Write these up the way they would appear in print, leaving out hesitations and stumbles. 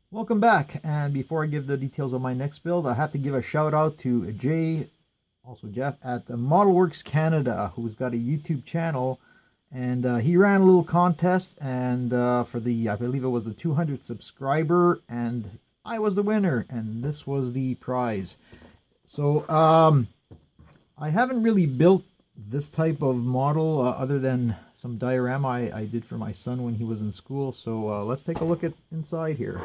Welcome back, and before I give the details of my next build, I have to give a shout out to Jay, also Jeff, at Modelworks Canada, who's got a YouTube channel, and he ran a little contest, and for the, I believe it was the 200 subscriber, and I was the winner, and this was the prize. So, I haven't really built this type of model other than some diorama I did for my son when he was in school, so let's take a look at inside here.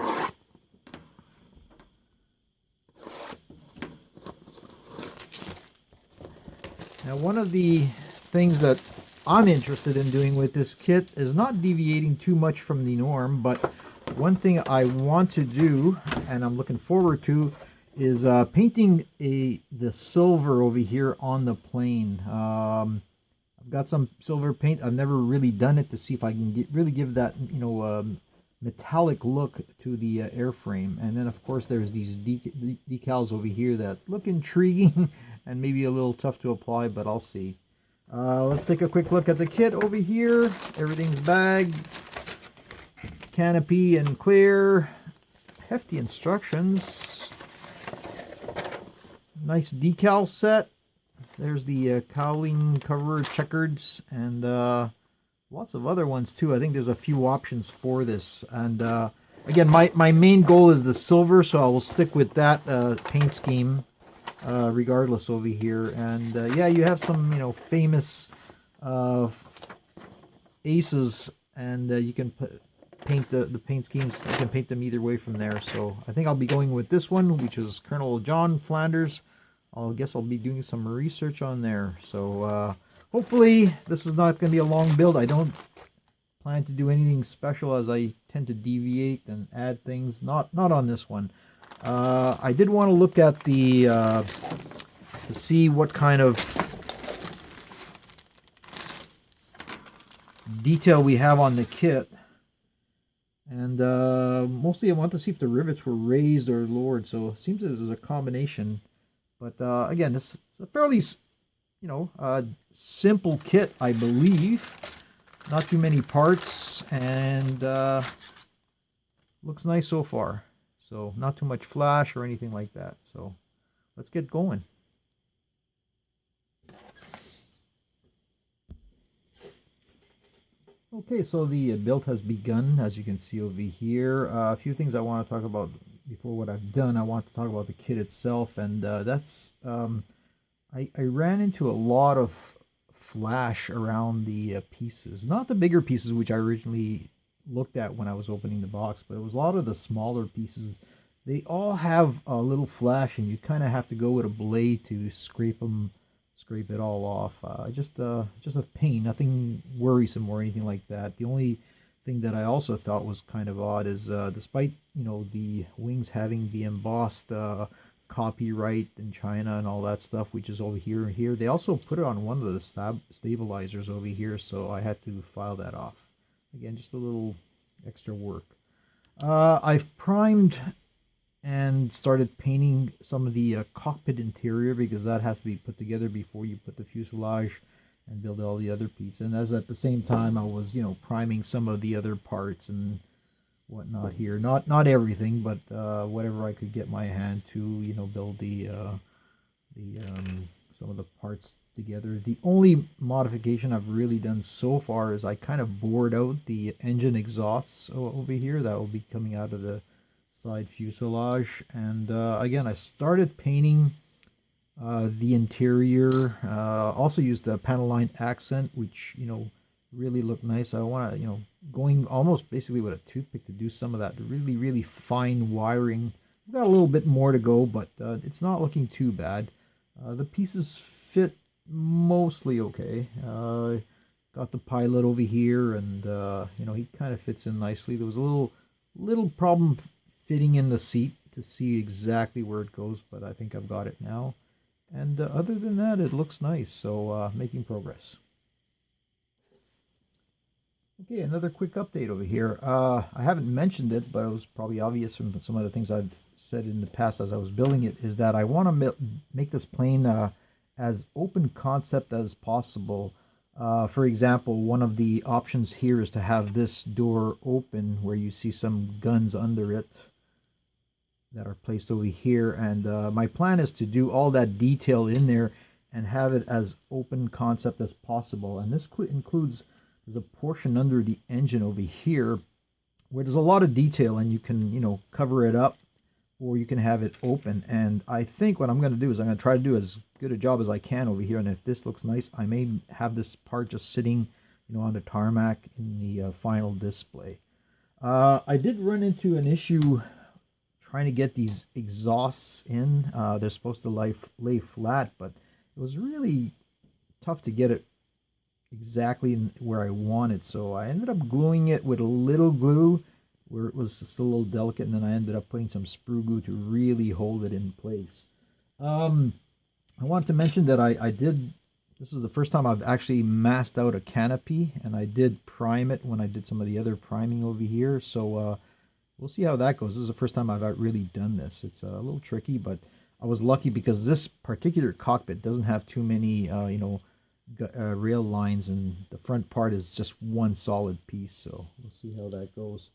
Now, one of the things that I'm interested in doing with this kit is not deviating too much from the norm, but one thing I want to do, and I'm looking forward to, is painting the silver over here on the plane. I've got some silver paint. I've never really done it to see if I can really give that, metallic look to the airframe. And then, of course, there's these decals over here that look intriguing and maybe a little tough to apply, but I'll see. Let's take a quick look at the kit over here. Everything's bagged, canopy and clear, hefty instructions, nice decal set. There's the cowling cover checkers, and lots of other ones too. I think there's a few options for this. And again, my main goal is the silver, so I will stick with that paint scheme regardless over here. And yeah, you have some famous aces, and you can paint the paint schemes. You can paint them either way from there. So I think I'll be going with this one, which is Colonel John Flanders. I guess I'll be doing some research on there. So hopefully this is not going to be a long build. I don't plan to do anything special, as I tend to deviate and add things. Not on this one. I did want to look at the to see what kind of detail we have on the kit, and mostly I want to see if the rivets were raised or lowered. So it seems there's a combination. But again, this is a fairly, simple kit, I believe. Not too many parts, and looks nice so far. So not too much flash or anything like that. So let's get going. Okay, so the build has begun, as you can see over here. A few things I want to talk about before what I've done. I want to talk about the kit itself, and that's I ran into a lot of flash around the pieces. Not the bigger pieces, which I originally looked at when I was opening the box, but it was a lot of the smaller pieces. They all have a little flash, and you kind of have to go with a blade to scrape it all off. Just a pain, nothing worrisome or anything like that. The only thing that I also thought was kind of odd is, despite the wings having the embossed copyright in China and all that stuff, which is over here and here, they also put it on one of the stabilizers over here, so I had to file that off. Again, just a little extra work. I've primed and started painting some of the cockpit interior, because that has to be put together before you put the fuselage and build all the other pieces. And as at the same time, I was priming some of the other parts and whatnot here. Not everything, but whatever I could get my hand to, build the some of the parts together. The only modification I've really done so far is I kind of bored out the engine exhausts over here that will be coming out of the side fuselage. And again, I started painting the interior. Also used the panel line accent, which really looked nice. I want to going almost basically with a toothpick to do some of that really fine wiring. We've got a little bit more to go, but it's not looking too bad. The pieces fit mostly okay. Got the pilot over here, and he kind of fits in nicely. There was a little problem fitting in the seat to see exactly where it goes, but I think I've got it now. And other than that, it looks nice. So making progress. Okay, another quick update over here. I haven't mentioned it, but it was probably obvious from some of the things I've said in the past as I was building it, is that I want to make this plane as open concept as possible. For example, one of the options here is to have this door open where you see some guns under it. that are placed over here. And my plan is to do all that detail in there and have it as open concept as possible. And this includes, there's a portion under the engine over here where there's a lot of detail, and you can, you know, cover it up or you can have it open. And I think what I'm going to do is I'm going to try to do as good a job as I can over here. And if this looks nice, I may have this part just sitting, you know, on the tarmac in the final display. I did run into an issue trying to get these exhausts in. They're supposed to lay flat, but it was really tough to get it exactly where I wanted. So I ended up gluing it with a little glue where it was still a little delicate, and then I ended up putting some sprue glue to really hold it in place. I wanted to mention that I did, this is the first time I've actually masked out a canopy, and I did prime it when I did some of the other priming over here. So we'll see how that goes. This is the first time I've really done this. It's a little tricky, but I was lucky because this particular cockpit doesn't have too many, you know, rail lines, and the front part is just one solid piece. So we'll see how that goes.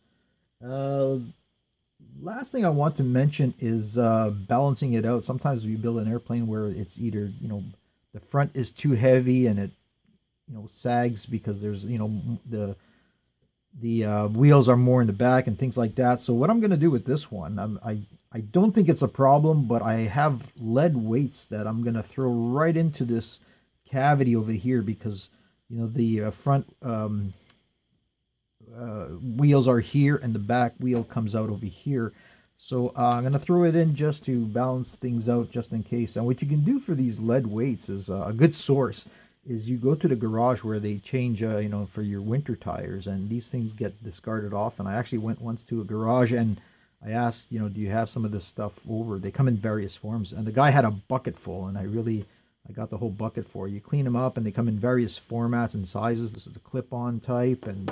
Last thing I want to mention is balancing it out. Sometimes we build an airplane where it's either, you know, the front is too heavy and it, you know, sags because there's, you know, the wheels are more in the back and things like that. So what I'm going to do with this one, I don't think it's a problem, but I have lead weights that I'm going to throw right into this cavity over here because, you know, the front wheels are here and the back wheel comes out over here. So I'm going to throw it in just to balance things out just in case. And what you can do for these lead weights is a good source is you go to the garage where they change, you know, for your winter tires, and these things get discarded off. And I actually went once to a garage and I asked, you know, do you have some of this stuff over? They come in various forms, and the guy had a bucket full, and I got the whole bucket for you. Clean them up, and they come in various formats and sizes. This is the clip-on type, and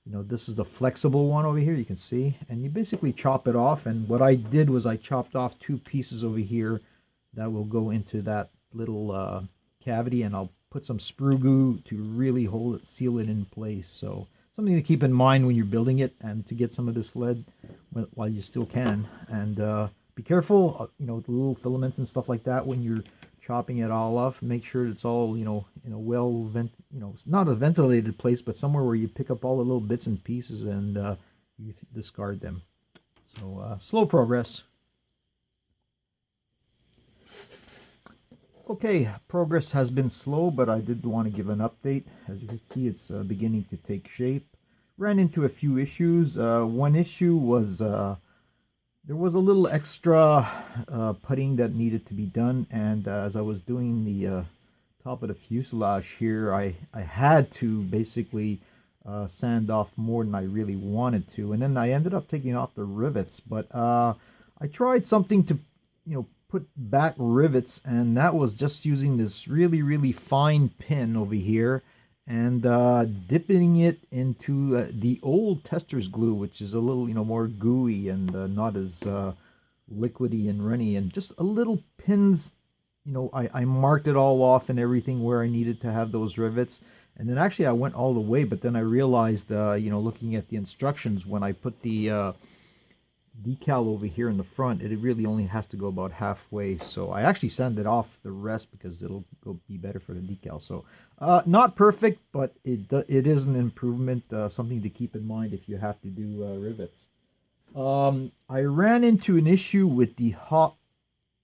you know, this is the flexible one over here, you can see. And you basically chop it off, and what I did was I chopped off two pieces over here that will go into that little cavity, and I'll put some sprue glue to really hold it, seal it in place. So something to keep in mind when you're building it, and to get some of this lead while you still can. And be careful, you know, with the little filaments and stuff like that when you're chopping it all off. Make sure it's all, you know, in a you know, not a ventilated place, but somewhere where you pick up all the little bits and pieces and you discard them. So slow progress. Okay, progress has been slow, but I did want to give an update. As you can see, it's beginning to take shape. Ran into a few issues. One issue was there was a little extra putting that needed to be done, and as I was doing the top of the fuselage here, I had to basically sand off more than I really wanted to, and then I ended up taking off the rivets. But I tried something to, you know, put back rivets, and that was just using this really fine pin over here and dipping it into the old tester's glue, which is a little, you know, more gooey and not as liquidy and runny, and just a little pins. You know, I marked it all off and everything where I needed to have those rivets. And then actually I went all the way, but then I realized, you know, looking at the instructions, when I put the decal over here in the front, it really only has to go about halfway. So I actually sanded off the rest because it'll be better for the decal. So not perfect, but it is an improvement, something to keep in mind if you have to do rivets. I ran into an issue with the hot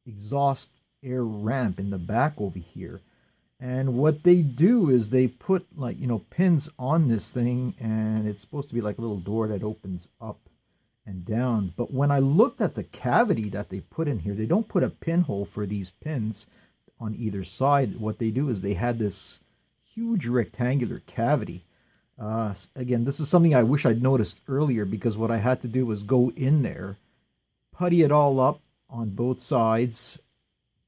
exhaust air ramp in the back over here. And what they do is they put, like, you know, pins on this thing, and it's supposed to be like a little door that opens up and down. But when I looked at the cavity that they put in here, they don't put a pinhole for these pins on either side. What they do is they had this huge rectangular cavity. Again, this is something I wish I'd noticed earlier, because what I had to do was go in there, putty it all up on both sides,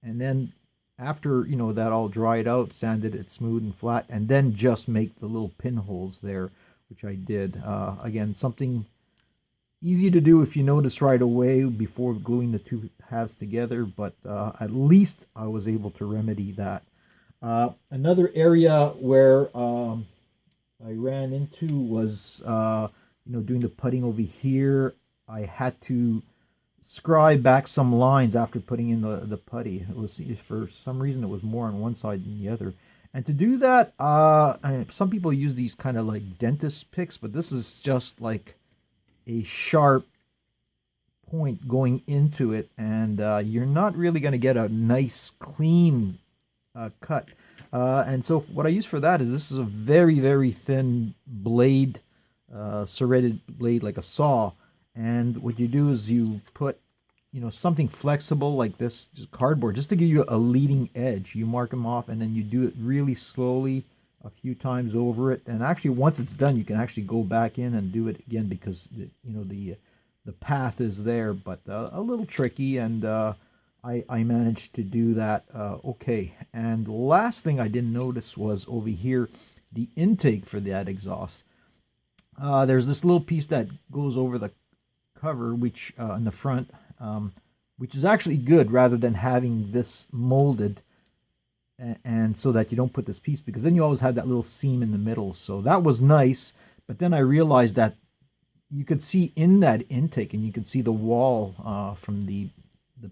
and then after, you know, that all dried out, sanded it smooth and flat, and then just make the little pinholes there, which I did. Again, something easy to do if you notice right away before gluing the two halves together, but at least I was able to remedy that. Another area where I ran into was, you know, doing the putting over here. I had to scribe back some lines after putting in the putty. It was, for some reason, it was more on one side than the other. And to do that, some people use these kind of like dentist picks, but this is just like a sharp point going into it, and you're not really going to get a nice clean cut. And so what I use for that is, this is a very, very thin blade, serrated blade like a saw. And what you do is you put, something flexible like this, just cardboard, just to give you a leading edge. You mark them off, and then you do it really slowly a few times over it. And actually, once it's done, you can actually go back in and do it again, because the path is there, but a little tricky. And I managed to do that okay. And the last thing I didn't notice was over here, the intake for that exhaust. There's this little piece that goes over the cover, which in the front, which is actually good, rather than having this molded, and so that you don't put this piece, because then you always have that little seam in the middle. So that was nice, but then I realized that you could see in that intake, and you could see the wall from the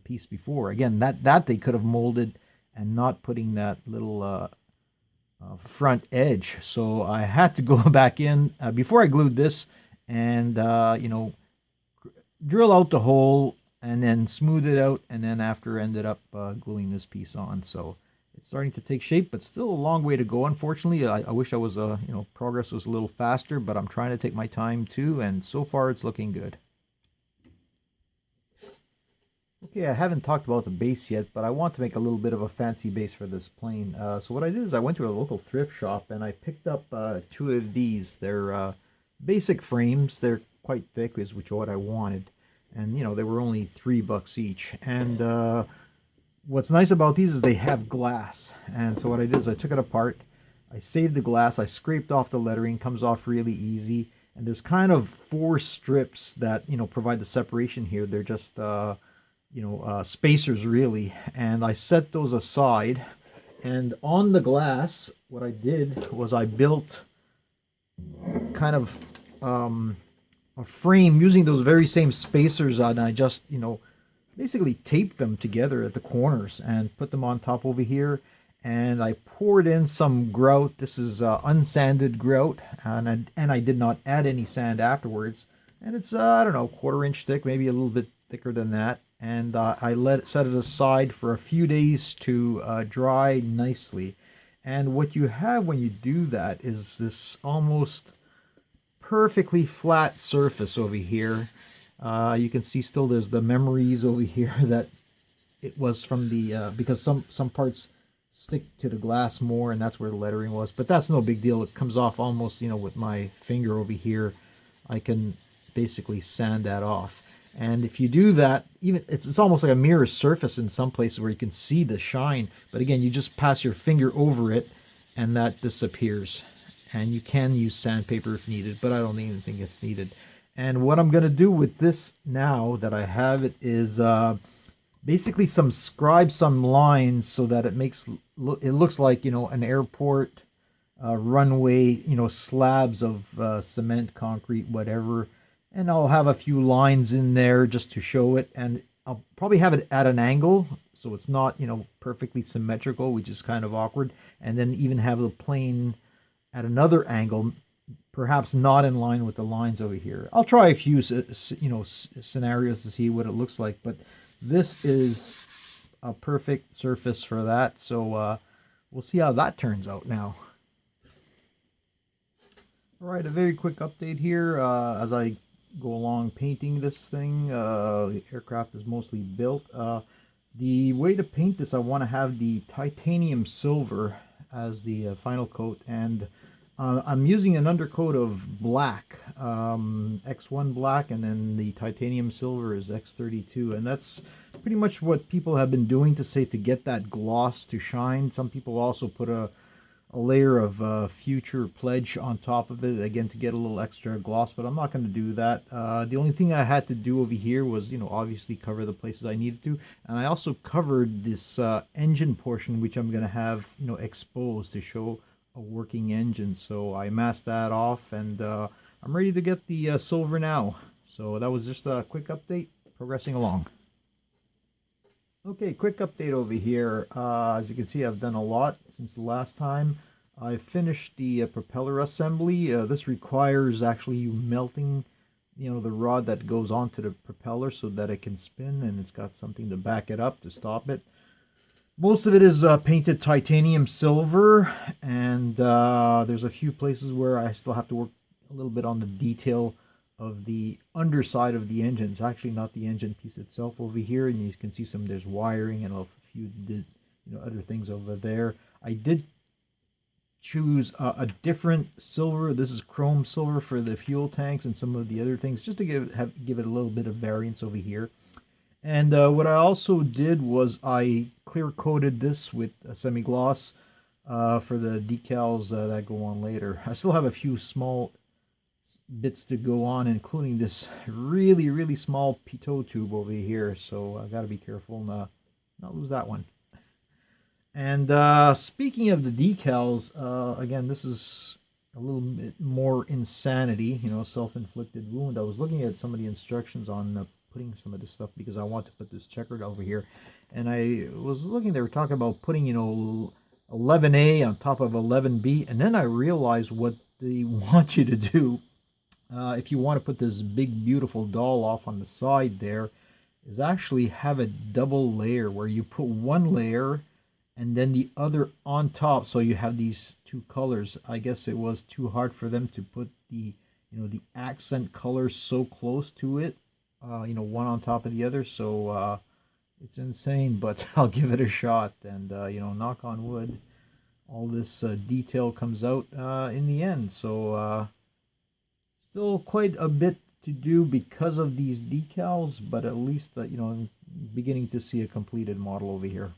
piece before. Again, that they could have molded, and not putting that little front edge. So I had to go back in before I glued this, and drill out the hole, and then smooth it out, and then after ended up gluing this piece on. So it's starting to take shape, but still a long way to go. Unfortunately, I wish I was progress was a little faster, but I'm trying to take my time too, and so far it's looking good. Okay, I haven't talked about the base yet, but I want to make a little bit of a fancy base for this plane. So what I did is I went to a local thrift shop, and I picked up two of these. They're basic frames. They're quite thick, which is what I wanted. And, they were only $3 each. And what's nice about these is they have glass. And so what I did is I took it apart. I saved the glass. I scraped off the lettering. Comes off really easy. And there's kind of 4 strips that, provide the separation here. They're just spacers really. And I set those aside, and on the glass what I did was I built kind of a frame using those very same spacers, and I just basically taped them together at the corners and put them on top over here. And I poured in some grout. This is unsanded grout, and I did not add any sand afterwards. And it's I don't know, 1/4 inch thick, maybe a little bit thicker than that. And I set it aside for a few days to dry nicely. And what you have when you do that is this almost perfectly flat surface over here. You can see still there's the memories over here that it was from the because some parts stick to the glass more, and that's where the lettering was. But that's no big deal. It comes off almost, with my finger over here. I can basically sand that off. And if you do that, even it's almost like a mirror surface in some places where you can see the shine. But again, you just pass your finger over it, and that disappears. And you can use sandpaper if needed, but I don't even think it's needed. And what I'm going to do with this now that I have it is basically scribe some lines so that it looks like an airport runway, slabs of cement, concrete, whatever. And I'll have a few lines in there just to show it, and I'll probably have it at an angle so it's not perfectly symmetrical, which is kind of awkward. And then even have the plane at another angle, perhaps not in line with the lines over here. I'll try a few scenarios to see what it looks like, but this is a perfect surface for that. So we'll see how that turns out now. All right, a very quick update here as I go along painting this thing. The aircraft is mostly built. The way to paint this, I want to have the titanium silver as the final coat, and I'm using an undercoat of black, X1 black, and then the titanium silver is X32, and that's pretty much what people have been doing to get that gloss to shine. Some people also put a layer of future pledge on top of it, again to get a little extra gloss, but I'm not going to do that. The only thing I had to do over here was obviously cover the places I needed to, and I also covered this engine portion, which I'm going to have exposed to show a working engine. So I masked that off, and I'm ready to get the silver now. So that was just a quick update progressing along. Okay, quick update over here. As you can see, I've done a lot since the last time. I finished the propeller assembly. This requires actually you melting, the rod that goes onto the propeller so that it can spin, and it's got something to back it up to stop it. Most of it is painted titanium silver, and there's a few places where I still have to work a little bit on the detail of the underside of the engine. It's actually not the engine piece itself over here, and you can see there's wiring and a few other things over there. I did choose a different silver. This is chrome silver for the fuel tanks and some of the other things, just to give it a little bit of variance over here. And what I also did was I clear coated this with a semi-gloss for the decals that go on later. I still have a few small bits to go on, including this really small pitot tube over here, so I gotta be careful not lose that one. And speaking of the decals, again, this is a little bit more insanity, self-inflicted wound. I was looking at some of the instructions on putting some of this stuff because I want to put this checkered over here, and I was looking, they were talking about putting 11A on top of 11B, and then I realized what they want you to do. If you want to put this big beautiful doll off on the side there, is actually have a double layer where you put one layer and then the other on top, so you have these two colors. I guess it was too hard for them to put the the accent colors so close to it, one on top of the other, so it's insane, but I'll give it a shot, and knock on wood, all this detail comes out in the end. So still quite a bit to do because of these decals, but at least I'm beginning to see a completed model over here.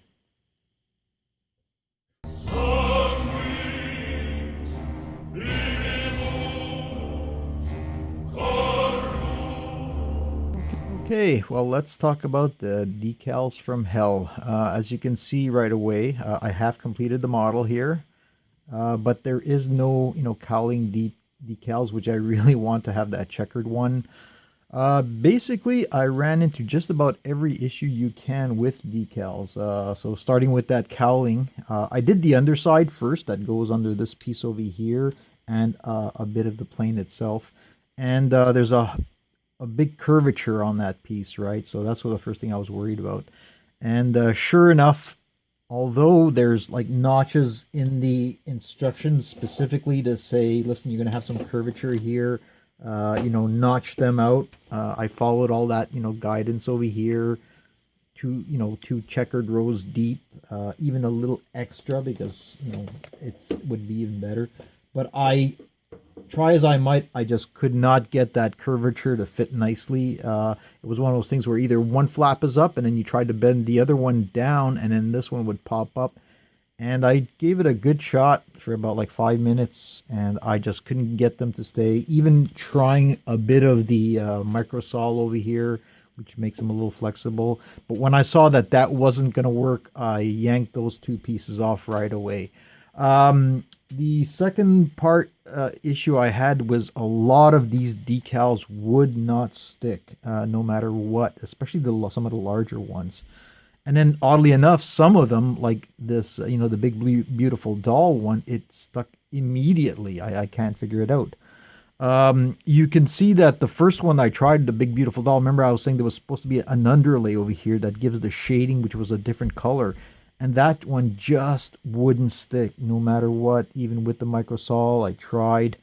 Okay, well, let's talk about the decals from hell. As you can see right away, I have completed the model here, but there is no cowling decals, which I really want to have that checkered one. Basically, I ran into just about every issue you can with decals. So starting with that cowling, I did the underside first, that goes under this piece over here, and a bit of the plane itself. And there's a big curvature on that piece, right? So that's what the first thing I was worried about. And sure enough, although there's like notches in the instructions specifically to say, listen, you're going to have some curvature here, notch them out. I followed all that, guidance over here, two checkered rows deep, even a little extra because, it would be even better. But I try as I might, I just could not get that curvature to fit nicely. It was one of those things where either one flap is up and then you tried to bend the other one down and then this one would pop up. And I gave it a good shot for about like 5 minutes and I just couldn't get them to stay. Even trying a bit of the microsol over here, which makes them a little flexible. But when I saw that that wasn't going to work, I yanked those two pieces off right away. The second part issue I had was a lot of these decals would not stick no matter what, especially some of the larger ones. And then oddly enough, some of them, like this, the big beautiful doll one, it stuck immediately. I can't figure it out. You can see that the first one I tried, the big beautiful doll, remember I was saying there was supposed to be an underlay over here that gives the shading, which was a different color. And that one just wouldn't stick no matter what, even with the microsol. I tried.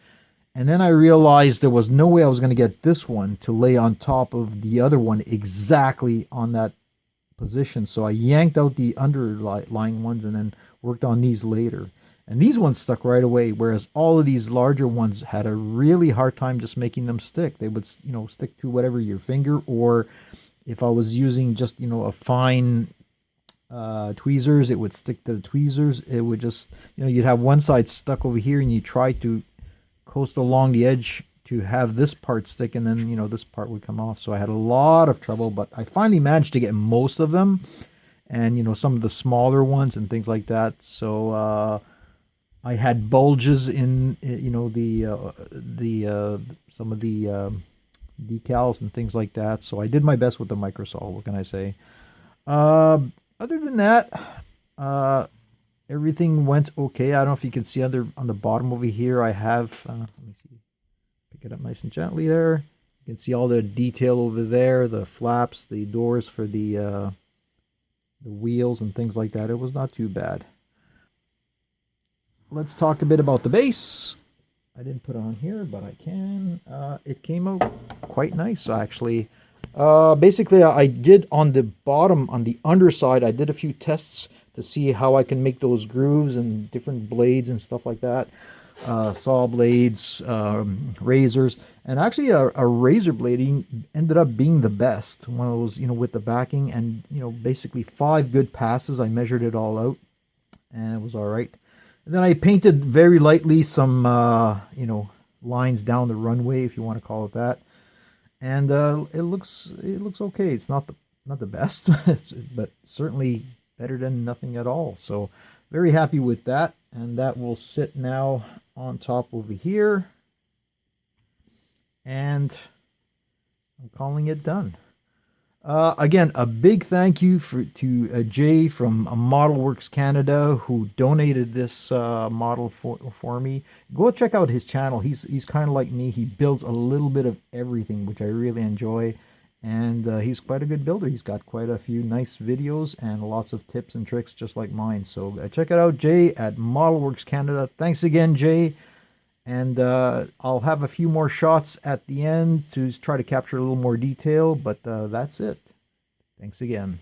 And then I realized there was no way I was going to get this one to lay on top of the other one exactly on that position. So I yanked out the underlying ones and then worked on these later. And these ones stuck right away, whereas all of these larger ones had a really hard time just making them stick. They would, stick to whatever your finger, or if I was using just, a fine tweezers, it would stick to the tweezers. It would just, you'd have one side stuck over here and you try to coast along the edge to have this part stick, and then this part would come off. So I had a lot of trouble, but I finally managed to get most of them, and some of the smaller ones and things like that. So I had bulges in some of the decals and things like that. So I did my best with the microsol. What can I say? Uh, Other than that, uh, everything went okay. I don't know if you can see under on the bottom over here. I have let me see, pick it up nice and gently there. You can see all the detail over there, the flaps, the doors for the wheels and things like that. It was not too bad. Let's talk a bit about the base. I didn't put it on here, but I can. It came out quite nice, actually. Basically, I did on the bottom, on the underside, I did a few tests to see how I can make those grooves and different blades and stuff like that. Saw blades, razors, and actually a razor blade ended up being the best. One of those, with the backing, and basically 5 good passes. I measured it all out, and it was all right. And then I painted very lightly some, lines down the runway, if you want to call it that. And it looks okay. It's not the best, but certainly better than nothing at all. So very happy with that, and that will sit now on top over here, and I'm calling it done. Again, a big thank you to Jay from Model Works Canada, who donated this model for me. Go check out his channel. He's kind of like me. He builds a little bit of everything, which I really enjoy, and he's quite a good builder. He's got quite a few nice videos and lots of tips and tricks just like mine. So check it out, Jay at Model Works Canada. Thanks again, Jay. And I'll have a few more shots at the end to try to capture a little more detail, but that's it. Thanks again.